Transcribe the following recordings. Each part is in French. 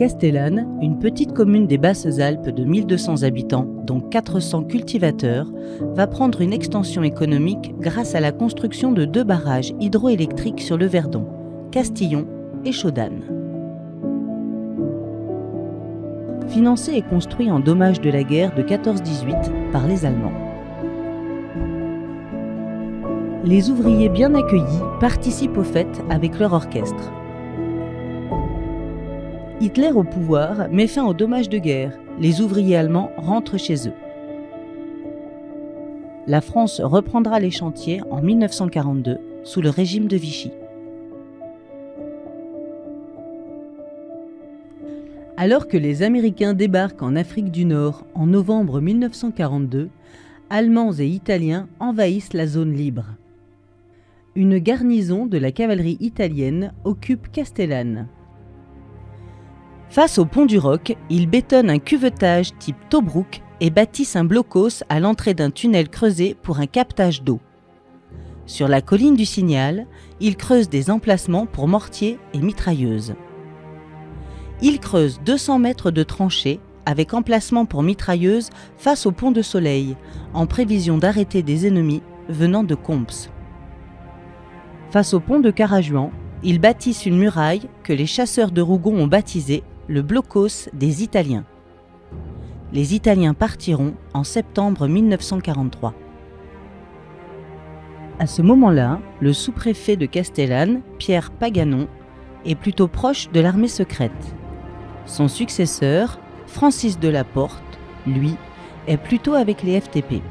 Castellane, une petite commune des Basses-Alpes de 1200 habitants, dont 400 cultivateurs, va prendre une extension économique grâce à la construction de 2 barrages hydroélectriques sur le Verdon, Castillon et Chaudane. Financé et construit en dommage de la guerre de 14-18 par les Allemands. Les ouvriers bien accueillis participent aux fêtes avec leur orchestre. Hitler au pouvoir met fin aux dommages de guerre. Les ouvriers allemands rentrent chez eux. La France reprendra les chantiers en 1942 sous le régime de Vichy. Alors que les Américains débarquent en Afrique du Nord en novembre 1942, Allemands et Italiens envahissent la zone libre. Une garnison de la cavalerie italienne occupe Castellane. Face au pont du Roc, ils bétonnent un cuvetage type Tobruk et bâtissent un blocos à l'entrée d'un tunnel creusé pour un captage d'eau. Sur la colline du Signal, ils creusent des emplacements pour mortiers et mitrailleuses. Ils creusent 200 mètres de tranchées avec emplacement pour mitrailleuses face au pont de Soleil, en prévision d'arrêter des ennemis venant de Comps. Face au pont de Carajuan, ils bâtissent une muraille que les chasseurs de Rougon ont baptisée le blocos des Italiens. Les Italiens partiront en septembre 1943. À ce moment-là, le sous-préfet de Castellane, Pierre Paganon, est plutôt proche de l'armée secrète. Son successeur, Francis Delaporte, lui, est plutôt avec les FTP.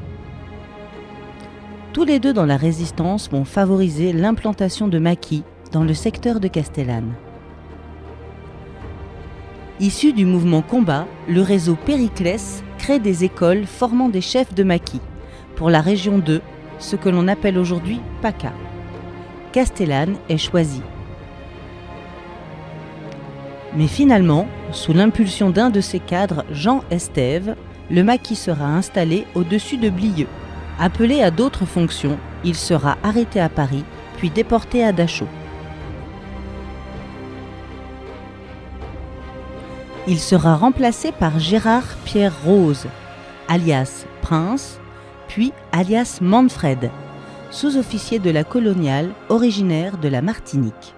Tous les deux dans la résistance vont favoriser l'implantation de maquis dans le secteur de Castellane. Issu du mouvement combat, le réseau Périclès crée des écoles formant des chefs de maquis pour la région de ce que l'on appelle aujourd'hui PACA. Castellane est choisi. Mais finalement, sous l'impulsion d'un de ses cadres, Jean Estève, le maquis sera installé au-dessus de Blieux. Appelé à d'autres fonctions, il sera arrêté à Paris, puis déporté à Dachau. Il sera remplacé par Gérard Pierre Rose, alias Prince, puis alias Manfred, sous-officier de la coloniale originaire de la Martinique.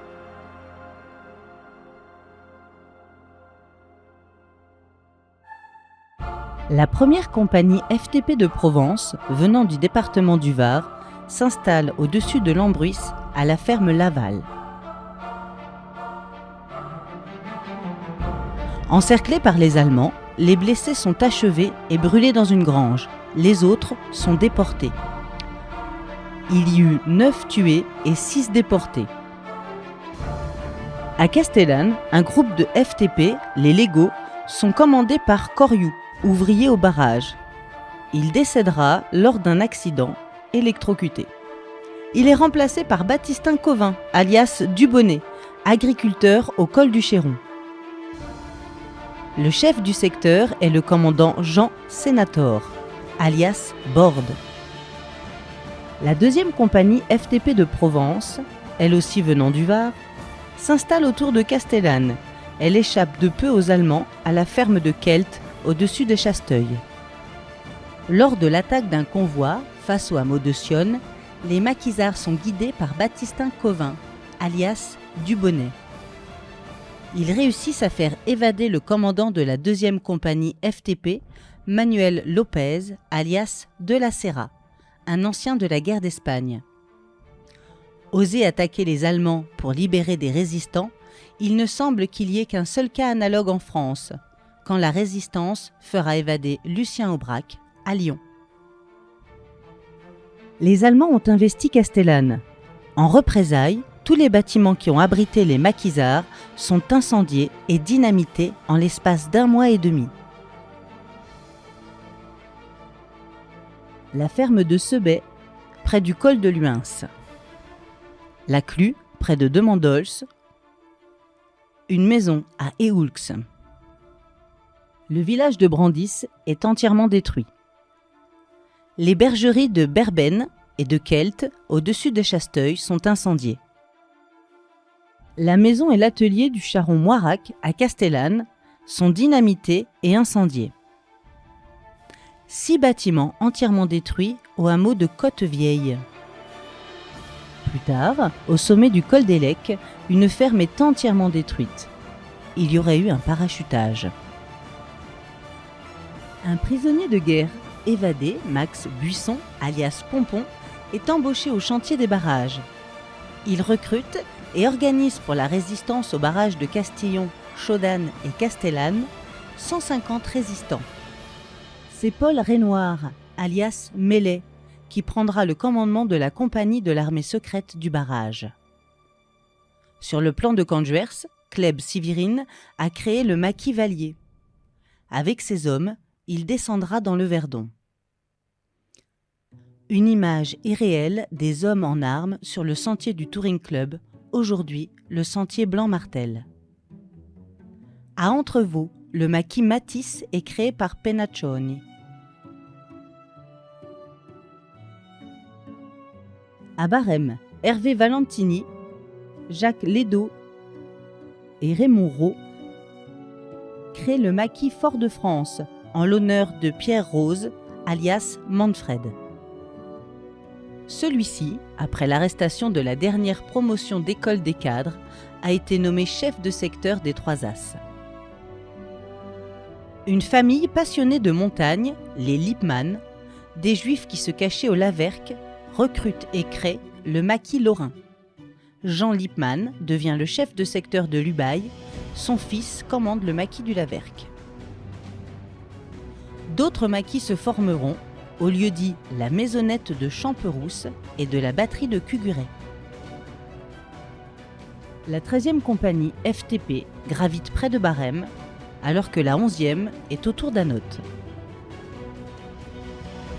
La première compagnie FTP de Provence, venant du département du Var, s'installe au-dessus de l'Ambruis, à la ferme Laval. Encerclés par les Allemands, les blessés sont achevés et brûlés dans une grange. Les autres sont déportés. Il y eut 9 tués et 6 déportés. À Castellane, un groupe de FTP, les légaux, sont commandés par Coriou, ouvrier au barrage. Il décédera lors d'un accident, électrocuté. Il est remplacé par Baptistin Covin, alias Dubonnet, agriculteur au col du Chéron. Le chef du secteur est le commandant Jean Sénator, alias Borde. La deuxième compagnie FTP de Provence, elle aussi venant du Var, s'installe autour de Castellane. Elle échappe de peu aux Allemands à la ferme de Kelt, au-dessus de Chasteuil. Lors de l'attaque d'un convoi face au hameau de Sionne, les maquisards sont guidés par Baptistin Covin, alias Dubonnet. Ils réussissent à faire évader le commandant de la deuxième compagnie FTP, Manuel Lopez, alias De la Serra, un ancien de la guerre d'Espagne. Oser attaquer les Allemands pour libérer des résistants, il ne semble qu'il y ait qu'un seul cas analogue en France, quand la résistance fera évader Lucien Aubrac à Lyon. Les Allemands ont investi Castellane. En représailles, tous les bâtiments qui ont abrité les maquisards sont incendiés et dynamités en l'espace d'1 mois et demi. La ferme de Sebet, près du col de Luins. La Clue, près de Demandols. Une maison à Éhoulx. Le village de Brandis est entièrement détruit. Les bergeries de Berben, et de Kelt, au-dessus de Chasteuil, sont incendiés. La maison et l'atelier du charron Moirac, à Castellane, sont dynamités et incendiés. 6 bâtiments entièrement détruits au hameau de Côte-Vieille. Plus tard, au sommet du col des Lecs, une ferme est entièrement détruite. Il y aurait eu un parachutage. Un prisonnier de guerre évadé, Max Buisson, alias Pompon, est embauché au chantier des barrages. Il recrute et organise pour la résistance aux barrages de Castillon, Chaudane et Castellane 150 résistants. C'est Paul Renoir, alias Mellet, qui prendra le commandement de la compagnie de l'armée secrète du barrage. Sur le plan de Canjuers, Kleb Sivirine a créé le maquis Vallier. Avec ses hommes, il descendra dans le Verdon. Une image irréelle des hommes en armes sur le sentier du Touring Club, aujourd'hui le sentier Blanc-Martel. À Entrevaux, le maquis Matisse est créé par Pennaccioni. À Barème, Hervé Valentini, Jacques Lédot et Raymond Rau créent le maquis Fort-de-France en l'honneur de Pierre Rose, alias Manfred. Celui-ci, après l'arrestation de la dernière promotion d'école des cadres, a été nommé chef de secteur des Trois As. Une famille passionnée de montagne, les Lippmann, des Juifs qui se cachaient au Laverque, recrute et crée le maquis lorrain. Jean Lippmann devient le chef de secteur de Lubaï, son fils commande le maquis du Laverque. D'autres maquis se formeront au lieu-dit la Maisonnette de Champerousse et de la batterie de Cuguret. La 13e compagnie FTP gravite près de Barème, alors que la 11e est autour d'Anote.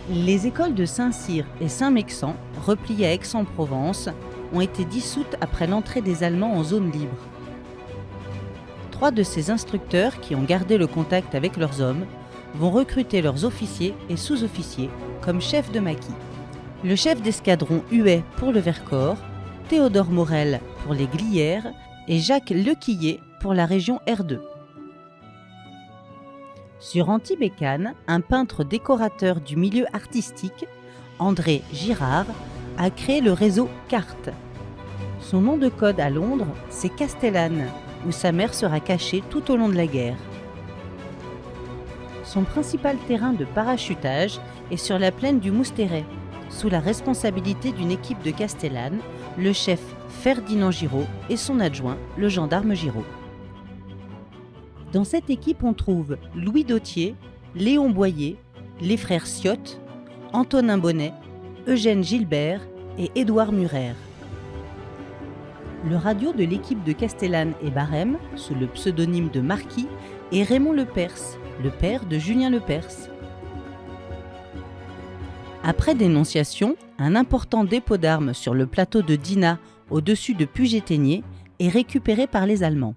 Les écoles de Saint-Cyr et Saint-Mexan, repliées à Aix-en-Provence, ont été dissoutes après l'entrée des Allemands en zone libre. 3 de ces instructeurs, qui ont gardé le contact avec leurs hommes, vont recruter leurs officiers et sous-officiers comme chefs de maquis. Le chef d'escadron Huet pour le Vercors, Théodore Morel pour les Glières et Jacques Lequillet pour la région R2. Sur Antibécane, un peintre décorateur du milieu artistique, André Girard, a créé le réseau CART. Son nom de code à Londres, c'est Castellane, où sa mère sera cachée tout au long de la guerre. Son principal terrain de parachutage est sur la plaine du Mousteret, sous la responsabilité d'une équipe de Castellane, le chef Ferdinand Giraud et son adjoint, le gendarme Giraud. Dans cette équipe, on trouve Louis Dautier, Léon Boyer, les frères Ciotte, Antonin Bonnet, Eugène Gilbert et Édouard Murer. Le radio de l'équipe de Castellane et Barème, sous le pseudonyme de Marquis, est Raymond Lepers, le père de Julien Lepers. Après dénonciation, un important dépôt d'armes sur le plateau de Dinah, au-dessus de Puget-Théniers, est récupéré par les Allemands.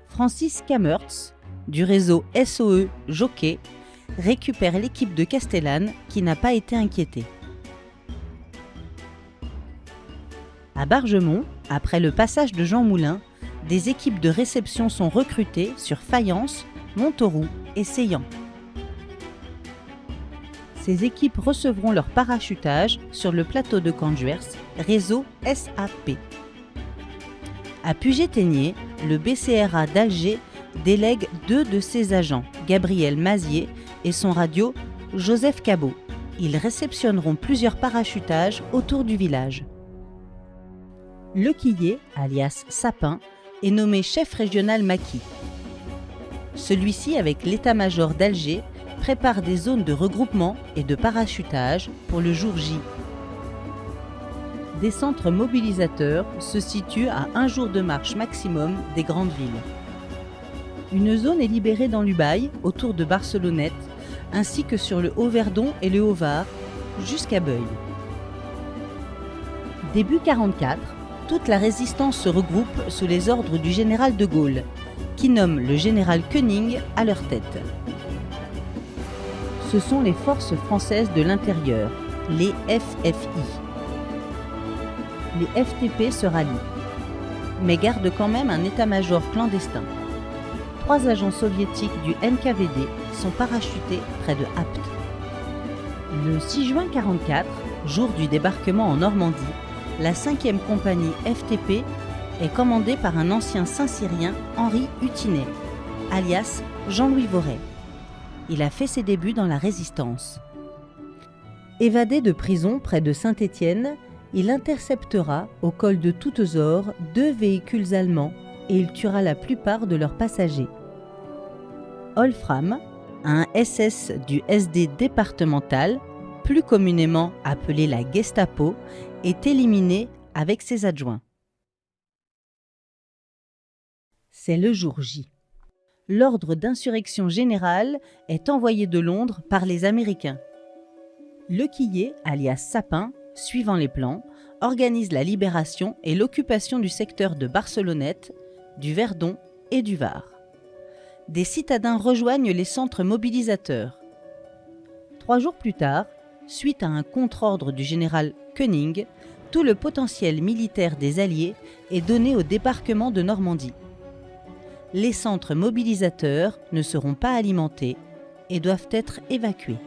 Francis Kamertz, du réseau SOE Jockey, récupère l'équipe de Castellane qui n'a pas été inquiétée. À Bargemont, après le passage de Jean Moulin, des équipes de réception sont recrutées sur Fayence, Montauroux et Seillan. Ces équipes recevront leur parachutage sur le plateau de Canjuers, réseau SAP. À Puget-Théniers, le BCRA d'Alger délègue 2 de ses agents, Gabriel Mazier et son radio Joseph Cabot. Ils réceptionneront plusieurs parachutages autour du village. Lequillet, alias Sapin, est nommé chef régional maquis. Celui-ci, avec l'état-major d'Alger, prépare des zones de regroupement et de parachutage pour le jour J. Des centres mobilisateurs se situent à 1 jour de marche maximum des grandes villes. Une zone est libérée dans l'Ubaye, autour de Barcelonnette, ainsi que sur le Haut-Verdon et le Haut-Var, jusqu'à Beuil. Début 1944, toute la résistance se regroupe sous les ordres du général de Gaulle, qui nomme le général Koenig à leur tête. Ce sont les forces françaises de l'intérieur, les FFI. Les FTP se rallient, mais gardent quand même un état-major clandestin. 3 agents soviétiques du NKVD sont parachutés près de Apt. Le 6 juin 1944, jour du débarquement en Normandie, la 5e compagnie FTP est commandée par un ancien Saint-Cyrien, Henri Hutinet, alias Jean-Louis Voret. Il a fait ses débuts dans la Résistance. Évadé de prison près de Saint-Étienne, il interceptera au col de Toutezor 2 véhicules allemands et il tuera la plupart de leurs passagers. Wolfram, un SS du SD départemental, plus communément appelé la Gestapo, est éliminé avec ses adjoints. C'est le jour J. L'ordre d'insurrection générale est envoyé de Londres par les Américains. Lequillier, alias Sapin, suivant les plans, organise la libération et l'occupation du secteur de Barcelonnette, du Verdon et du Var. Des citadins rejoignent les centres mobilisateurs. 3 jours plus tard, suite à un contre-ordre du général Koenig, tout le potentiel militaire des Alliés est donné au débarquement de Normandie. Les centres mobilisateurs ne seront pas alimentés et doivent être évacués.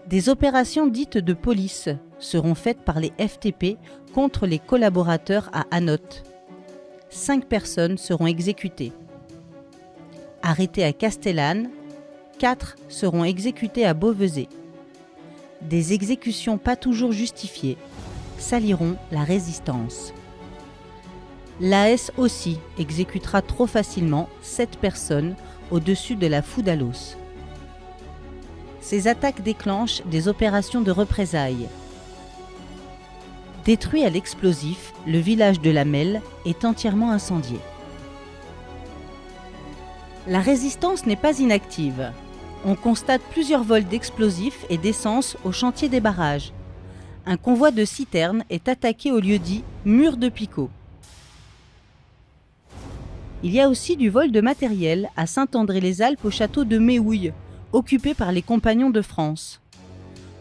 Des opérations dites de police seront faites par les FTP contre les collaborateurs à Hanotte. 5 personnes seront exécutées. Arrêtés à Castellane, 4 seront exécutés à Beauvaisis. Des exécutions pas toujours justifiées saliront la résistance. L'AS aussi exécutera trop facilement 7 personnes au-dessus de la Foudalos. Ces attaques déclenchent des opérations de représailles. Détruit à l'explosif, le village de La Melle est entièrement incendié. La résistance n'est pas inactive. On constate plusieurs vols d'explosifs et d'essence au chantier des barrages. Un convoi de citernes est attaqué au lieu-dit Mur de Picot. Il y a aussi du vol de matériel à Saint-André-les-Alpes au château de Méhouilles, occupé par les Compagnons de France.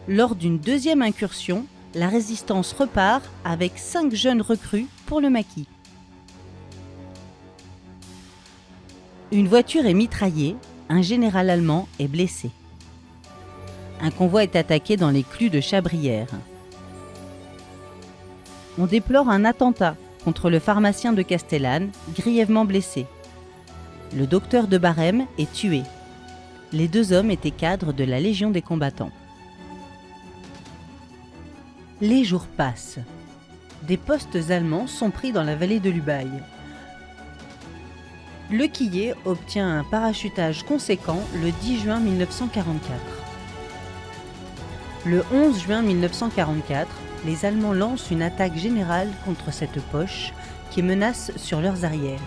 Lors d'une 2e incursion, la résistance repart avec 5 jeunes recrues pour le maquis. Une voiture est mitraillée, un général allemand est blessé. Un convoi est attaqué dans les clus de Chabrières. On déplore un attentat contre le pharmacien de Castellane, grièvement blessé. Le docteur de Barème est tué. Les 2 hommes étaient cadres de la Légion des combattants. Les jours passent. Des postes allemands sont pris dans la vallée de l'Ubaye. Lequillier obtient un parachutage conséquent le 10 juin 1944. Le 11 juin 1944, les Allemands lancent une attaque générale contre cette poche qui menace sur leurs arrières.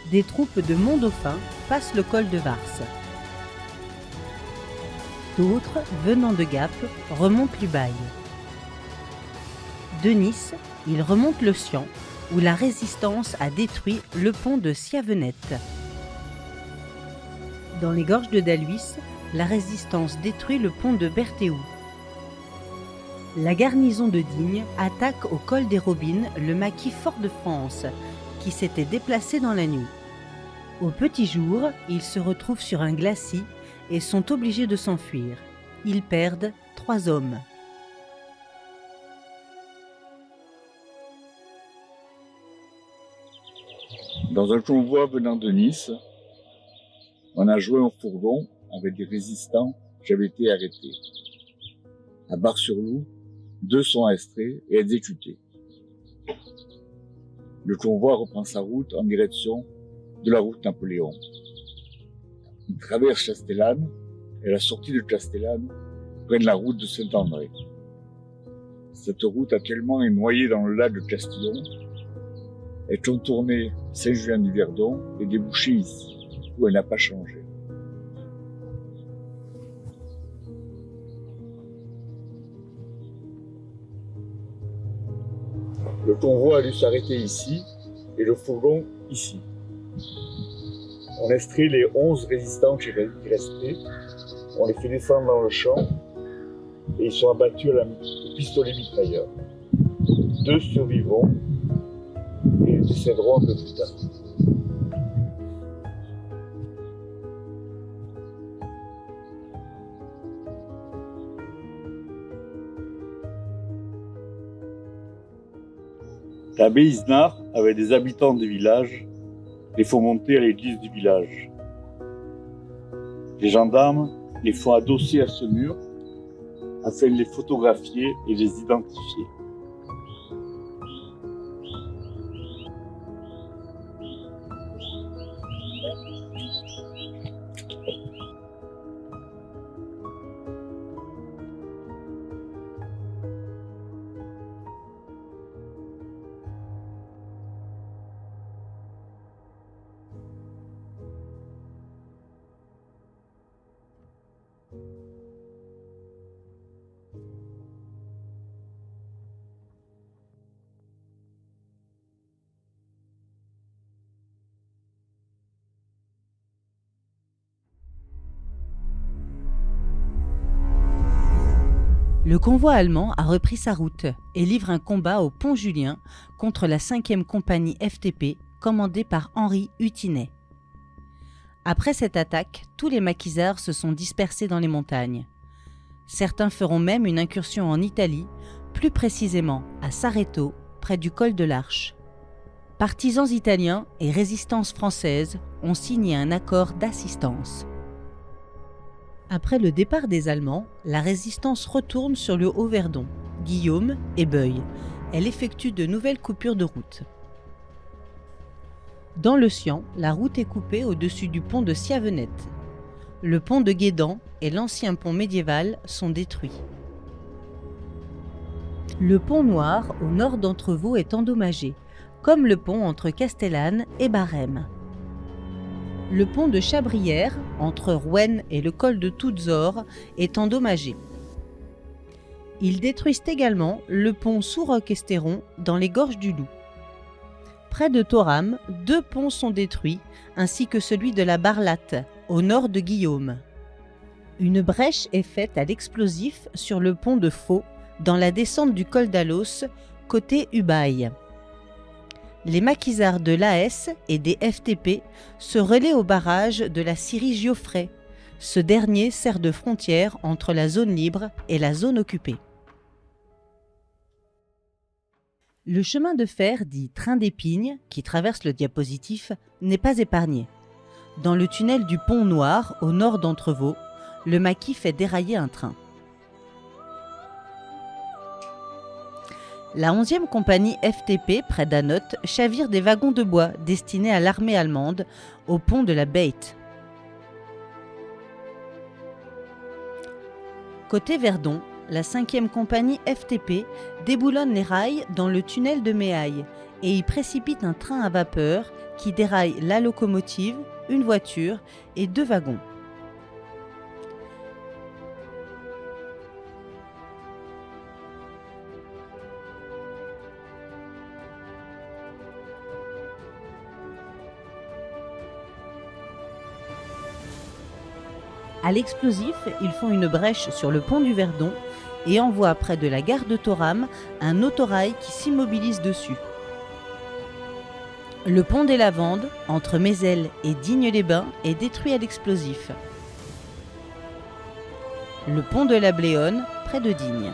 Des troupes de Mont-Dauphin passent le col de Vars. D'autres, venant de Gap, remontent l'Ubaye. De Nice, ils remontent le Sian, où la résistance a détruit le pont de Siavenette. Dans les gorges de Daluis, la résistance détruit le pont de Berthéoux. La garnison de Digne attaque au col des Robines le maquis Fort-de-France, qui s'était déplacé dans la nuit. Au petit jour, ils se retrouvent sur un glacis et sont obligés de s'enfuir. Ils perdent 3 hommes. Dans un convoi venant de Nice, on a joint au fourgon avec des résistants qui avaient été arrêtés. À Bar-sur-Loup, 2 sont estrés et exécutés. Le convoi reprend sa route en direction de la route Napoléon. Il traverse Castellane et à la sortie de Castellane prennent la route de Saint-André. Cette route actuellement est noyée dans le lac de Castillon, est contournée Saint-Julien-du-Verdon et débouchée ici, où elle n'a pas changé. Le convoi a dû s'arrêter ici et le fourgon ici. On estrait les 11 résistants qui restaient On les fait descendre dans le champ et ils sont abattus au pistolet mitrailleur. 2 survivront et ils décéderont un peu plus tard. L'abbé Isnard, avec des habitants du village, les font monter à l'église du village. Les gendarmes les font adosser à ce mur afin de les photographier et les identifier. Le convoi allemand a repris sa route et livre un combat au pont Julien contre la 5e compagnie FTP commandée par Henri Hutinet. Après cette attaque, tous les maquisards se sont dispersés dans les montagnes. Certains feront même une incursion en Italie, plus précisément à Sareto, près du col de l'Arche. Partisans italiens et résistance française ont signé un accord d'assistance. Après le départ des Allemands, la résistance retourne sur le Haut-Verdon, Guillaume et Beuil. Elle effectue de nouvelles coupures de route. Dans le Sian, la route est coupée au-dessus du pont de Siavenette. Le pont de Guédan et l'ancien pont médiéval sont détruits. Le pont Noir, au nord d'Entrevaux, est endommagé, comme le pont entre Castellane et Barème. Le pont de Chabrières, entre Rouen et le col de Toutzor, est endommagé. Ils détruisent également le pont sous Roquestéron dans les gorges du Loup. Près de Thorame, 2 ponts sont détruits, ainsi que celui de la Barlatte, au nord de Guillaume. Une brèche est faite à l'explosif sur le pont de Faux, dans la descente du col d'Alos, côté Ubaye. Les maquisards de l'AS et des FTP se relaient au barrage de la scierie Giauffret. Ce dernier sert de frontière entre la zone libre et la zone occupée. Le chemin de fer dit train d'Épingle, qui traverse le diapositif, n'est pas épargné. Dans le tunnel du pont Noir, au nord d'Entrevaux, le maquis fait dérailler un train. La 11e compagnie FTP, près d'Anote, chavire des wagons de bois destinés à l'armée allemande au pont de la Beyte. Côté Verdon, la 5e compagnie FTP déboulonne les rails dans le tunnel de Méhaille et y précipite un train à vapeur qui déraille la locomotive, une voiture et 2 wagons. À l'explosif, ils font une brèche sur le pont du Verdon et envoient près de la gare de Thorame un autorail qui s'immobilise dessus. Le pont des Lavandes, entre Mézelles et Digne-les-Bains, est détruit à l'explosif. Le pont de la Bléone, près de Digne.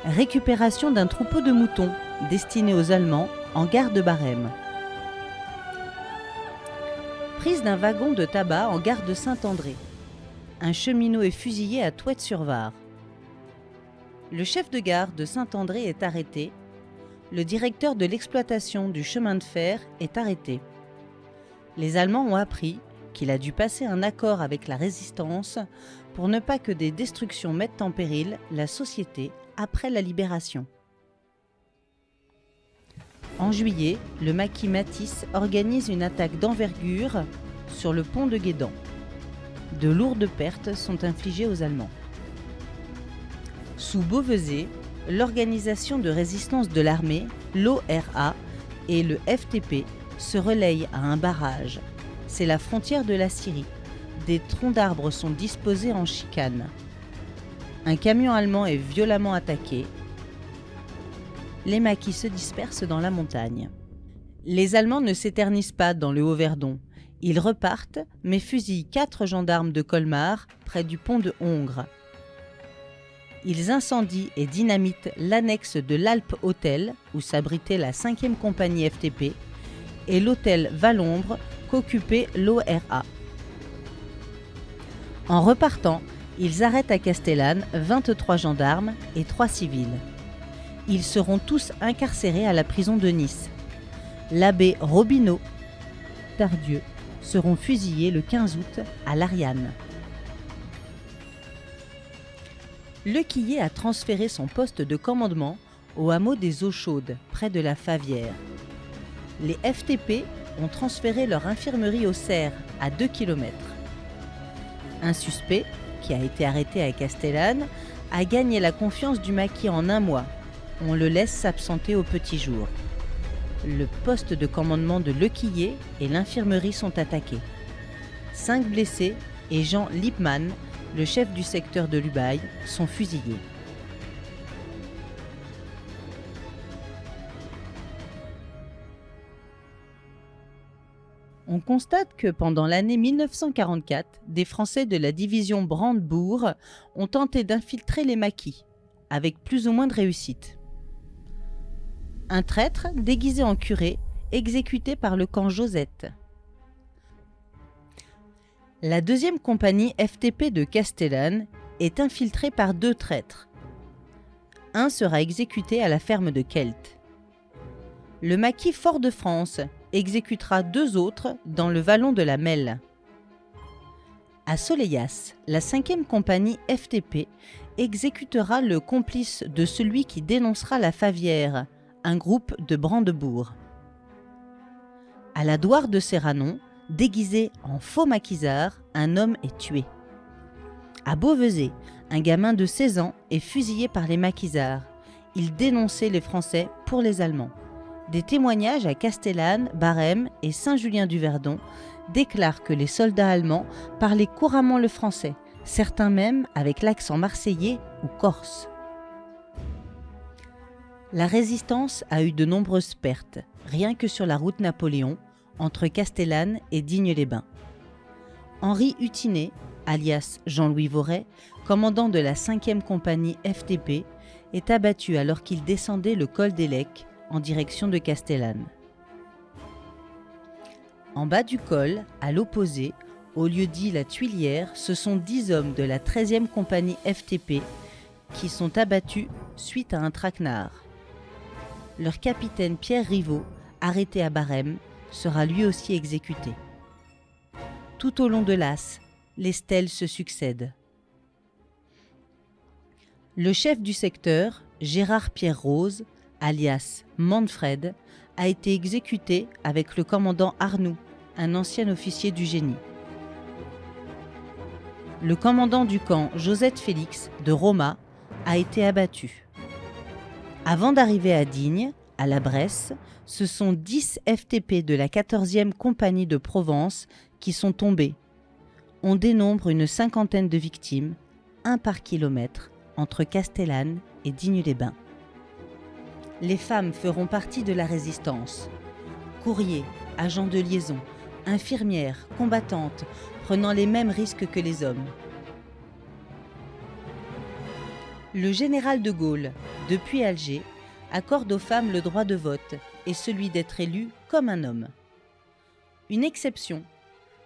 Récupération d'un troupeau de moutons destiné aux Allemands en gare de Barème. Prise d'un wagon de tabac en gare de Saint-André. Un cheminot est fusillé à Touette-sur-Var. Le chef de gare de Saint-André est arrêté. Le directeur de l'exploitation du chemin de fer est arrêté. Les Allemands ont appris qu'il a dû passer un accord avec la résistance pour ne pas que des destructions mettent en péril la société après la libération. En juillet, le maquis Matisse organise une attaque d'envergure sur le pont de Guédan. De lourdes pertes sont infligées aux Allemands. Sous Beauvaisis, l'organisation de résistance de l'armée, l'ORA, et le FTP se relayent à un barrage. C'est la frontière de la Syrie, des troncs d'arbres sont disposés en chicane. Un camion allemand est violemment attaqué. Les maquis se dispersent dans la montagne. Les Allemands ne s'éternisent pas dans le Haut-Verdon. Ils repartent, mais fusillent 4 gendarmes de Colmar, près du pont de Hongre. Ils incendient et dynamitent l'annexe de l'Alpe Hôtel, où s'abritait la 5e compagnie FTP, et l'hôtel Valombre qu'occupait l'ORA. En repartant, ils arrêtent à Castellane 23 gendarmes et 3 civils. Ils seront tous incarcérés à la prison de Nice. L'abbé Robineau, Tardieu, seront fusillés le 15 août à l'Ariane. Lequillier a transféré son poste de commandement au hameau des Eaux Chaudes, près de la Favière. Les FTP ont transféré leur infirmerie au Cerf, à 2 km. Un suspect, qui a été arrêté à Castellane, a gagné la confiance du maquis en 1 mois. On le laisse s'absenter au petit jour. Le poste de commandement de Lequillier et l'infirmerie sont attaqués. 5 blessés et Jean Lippmann, le chef du secteur de l'Ubaye, sont fusillés. On constate que pendant l'année 1944, des Français de la division Brandebourg ont tenté d'infiltrer les maquis, avec plus ou moins de réussite. Un traître, déguisé en curé, exécuté par le camp Josette. La 2e compagnie FTP de Castellane est infiltrée par 2 traîtres. Un sera exécuté à la ferme de Kelt. Le maquis Fort-de-France exécutera 2 autres dans le vallon de la Melle. À Soleillas, la 5e compagnie FTP exécutera le complice de celui qui dénoncera la Favière, un groupe de Brandebourg. À la Douar de Serranon, déguisé en faux maquisard, un homme est tué. À Beauvezé, un gamin de 16 ans est fusillé par les maquisards. Il dénonçait les Français pour les Allemands. Des témoignages à Castellane, Barème et Saint-Julien-du-Verdon déclarent que les soldats allemands parlaient couramment le français, certains même avec l'accent marseillais ou corse. La résistance a eu de nombreuses pertes, rien que sur la route Napoléon, entre Castellane et Digne-les-Bains. Henri Hutinet, alias Jean-Louis Voret, commandant de la 5e compagnie FTP, est abattu alors qu'il descendait le col des Lecs en direction de Castellane. En bas du col, à l'opposé, au lieu dit la Tuilière, ce sont 10 hommes de la 13e compagnie FTP qui sont abattus suite à un traquenard. Leur capitaine Pierre Rivaud, arrêté à Barème, sera lui aussi exécuté. Tout au long de l'As, les stèles se succèdent. Le chef du secteur, Gérard Pierre Rose, alias Manfred, a été exécuté avec le commandant Arnoux, un ancien officier du génie. Le commandant du camp, Josette Félix, de Roma, a été abattu. Avant d'arriver à Digne, à la Bresse, ce sont 10 FTP de la 14e compagnie de Provence qui sont tombés. On dénombre une 50aine de victimes, 1 par kilomètre, entre Castellane et Digne-les-Bains. Les femmes feront partie de la résistance. Courriers, agents de liaison, infirmières, combattantes, prenant les mêmes risques que les hommes. Le général de Gaulle, depuis Alger, accorde aux femmes le droit de vote et celui d'être élues comme un homme. Une exception,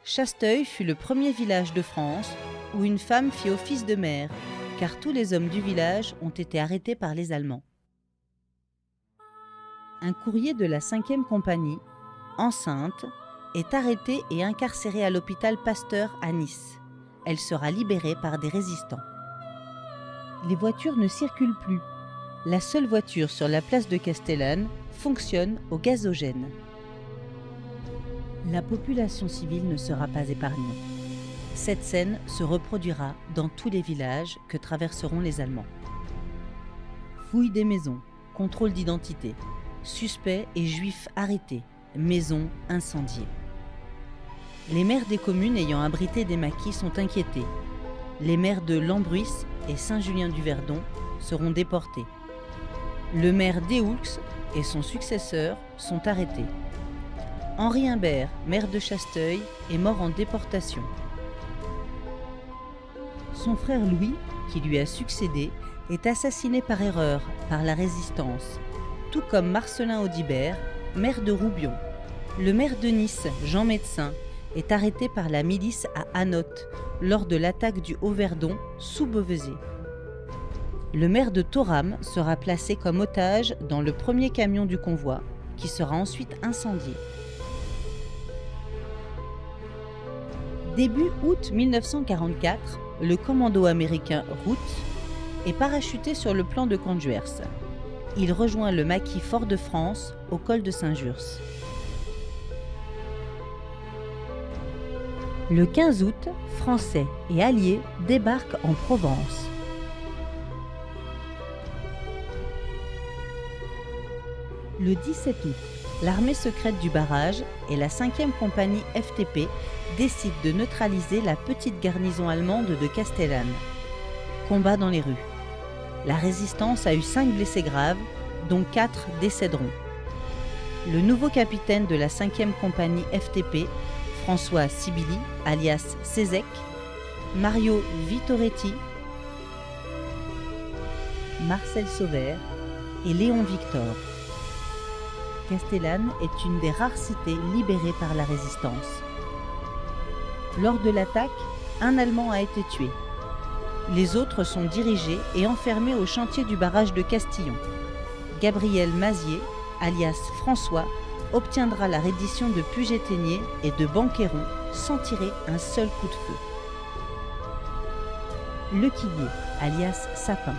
Chasteuil fut le premier village de France où une femme fit office de mère, car tous les hommes du village ont été arrêtés par les Allemands. Un courrier de la 5e compagnie, enceinte, est arrêté et incarcéré à l'hôpital Pasteur à Nice. Elle sera libérée par des résistants. Les voitures ne circulent plus. La seule voiture sur la place de Castellane fonctionne au gazogène. La population civile ne sera pas épargnée. Cette scène se reproduira dans tous les villages que traverseront les Allemands. Fouille des maisons, contrôle d'identité, suspects et juifs arrêtés, maisons incendiées. Les maires des communes ayant abrité des maquis sont inquiétés. Les maires de Lambruis et Saint-Julien-du-Verdon seront déportés. Le maire d'Eoulx et son successeur sont arrêtés. Henri Imbert, maire de Chasteuil, est mort en déportation. Son frère Louis, qui lui a succédé, est assassiné par erreur par la Résistance, tout comme Marcellin Audibert, maire de Roubion. Le maire de Nice, Jean Médecin, est arrêté par la milice à Anotte lors de l'attaque du Haut-Verdon sous Beauvaisis. Le maire de Thorame sera placé comme otage dans le premier camion du convoi, qui sera ensuite incendié. Début août 1944, le commando américain Root est parachuté sur le plan de Conduers. Il rejoint le maquis Fort-de-France au col de Saint-Jurs. Le 15 août, Français et Alliés débarquent en Provence. Le 17 août, l'armée secrète du barrage et la 5e compagnie FTP décident de neutraliser la petite garnison allemande de Castellane. Combat dans les rues. La résistance a eu 5 blessés graves, dont 4 décéderont. Le nouveau capitaine de la 5e compagnie FTP, François Sibili, alias Cézec, Mario Vittoretti, Marcel Sauvert et Léon Victor. Castellane est une des rares cités libérées par la Résistance. Lors de l'attaque, un Allemand a été tué. Les autres sont dirigés et enfermés au chantier du barrage de Castillon. Gabriel Mazier, alias François, obtiendra la reddition de Puget-Théniers et de Banqueron sans tirer un seul coup de feu. Le Quillier, alias Sapin,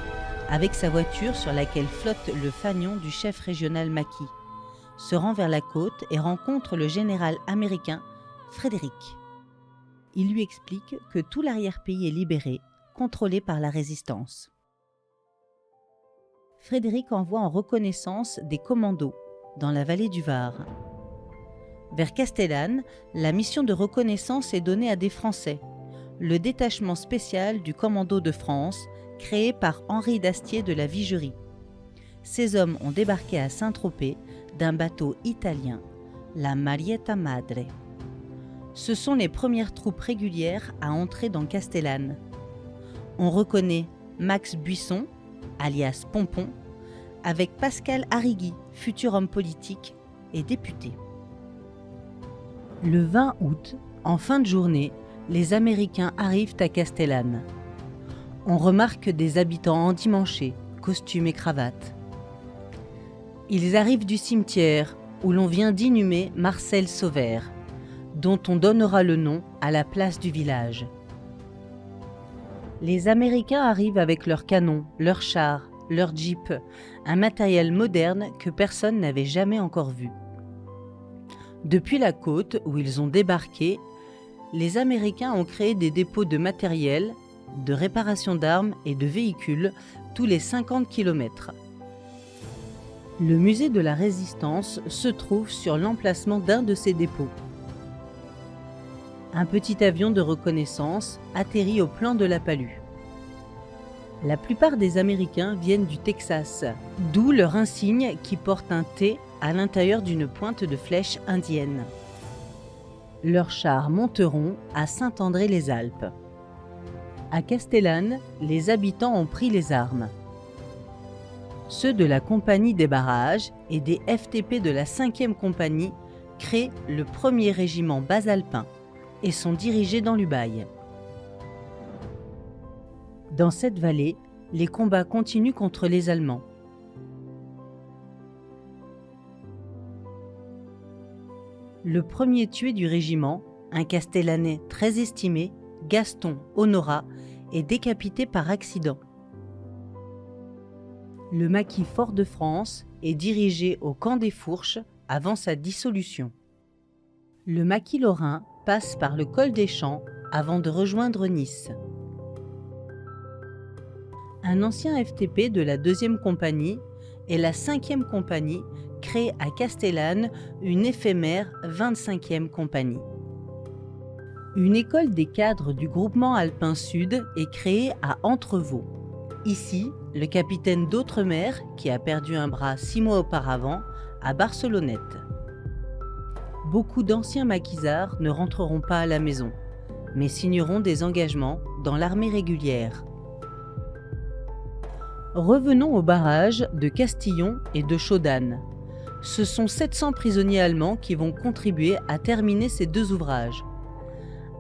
avec sa voiture sur laquelle flotte le fanion du chef régional maquis, se rend vers la côte et rencontre le général américain Frédéric. Il lui explique que tout l'arrière-pays est libéré, contrôlé par la résistance. Frédéric envoie en reconnaissance des commandos dans la vallée du Var. Vers Castellane, la mission de reconnaissance est donnée à des Français, le détachement spécial du Commando de France, créé par Henri d'Astier de la Vigerie. Ces hommes ont débarqué à Saint-Tropez d'un bateau italien, la Marietta Madre. Ce sont les premières troupes régulières à entrer dans Castellane. On reconnaît Max Buisson, alias Pompon, avec Pascal Arrigui, futur homme politique et député. Le 20 août, en fin de journée, les Américains arrivent à Castellane. On remarque des habitants endimanchés, costumes et cravates. Ils arrivent du cimetière où l'on vient d'inhumer Marcel Sauvert, dont on donnera le nom à la place du village. Les Américains arrivent avec leurs canons, leurs chars, leurs jeeps, un matériel moderne que personne n'avait jamais encore vu. Depuis la côte où ils ont débarqué, les Américains ont créé des dépôts de matériel, de réparation d'armes et de véhicules tous les 50 km. Le musée de la Résistance se trouve sur l'emplacement d'un de ces dépôts. Un petit avion de reconnaissance atterrit au plan de la Palue. La plupart des Américains viennent du Texas, d'où leur insigne qui porte un T à l'intérieur d'une pointe de flèche indienne. Leurs chars monteront à Saint-André-les-Alpes. À Castellane, les habitants ont pris les armes. Ceux de la compagnie des barrages et des FTP de la 5e compagnie créent le 1er régiment basalpin et sont dirigés dans l'Ubaye. Dans cette vallée, les combats continuent contre les Allemands. Le premier tué du régiment, un Castellanais très estimé, Gaston Honorat, est décapité par accident. Le maquis Fort-de-France est dirigé au camp des Fourches avant sa dissolution. Le maquis lorrain passe par le col des Champs avant de rejoindre Nice. Un ancien FTP de la 2e compagnie et la 5e compagnie créent à Castellane une éphémère 25e compagnie. Une école des cadres du groupement alpin sud est créée à Entrevaux. Ici, le capitaine d'Outremer, qui a perdu un bras 6 mois auparavant, à Barcelonnette. Beaucoup d'anciens maquisards ne rentreront pas à la maison, mais signeront des engagements dans l'armée régulière. Revenons aux barrages de Castillon et de Chaudanne. Ce sont 700 prisonniers allemands qui vont contribuer à terminer ces deux ouvrages.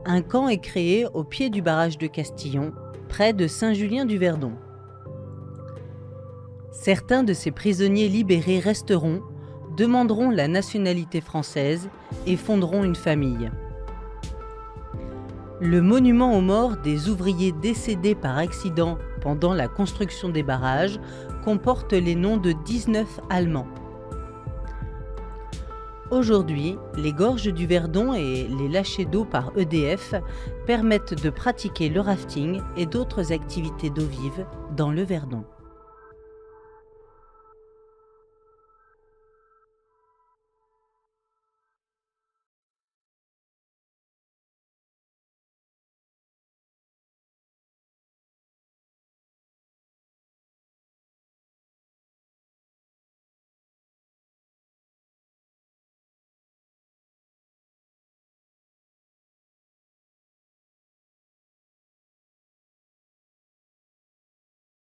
Un camp est créé au pied du barrage de Castillon, près de Saint-Julien-du-Verdon. Certains de ces prisonniers libérés resteront, demanderont la nationalité française et fonderont une famille. Le monument aux morts des ouvriers décédés par accident pendant la construction des barrages comporte les noms de 19 Allemands. Aujourd'hui, les gorges du Verdon et les lâchers d'eau par EDF permettent de pratiquer le rafting et d'autres activités d'eau vive dans le Verdon.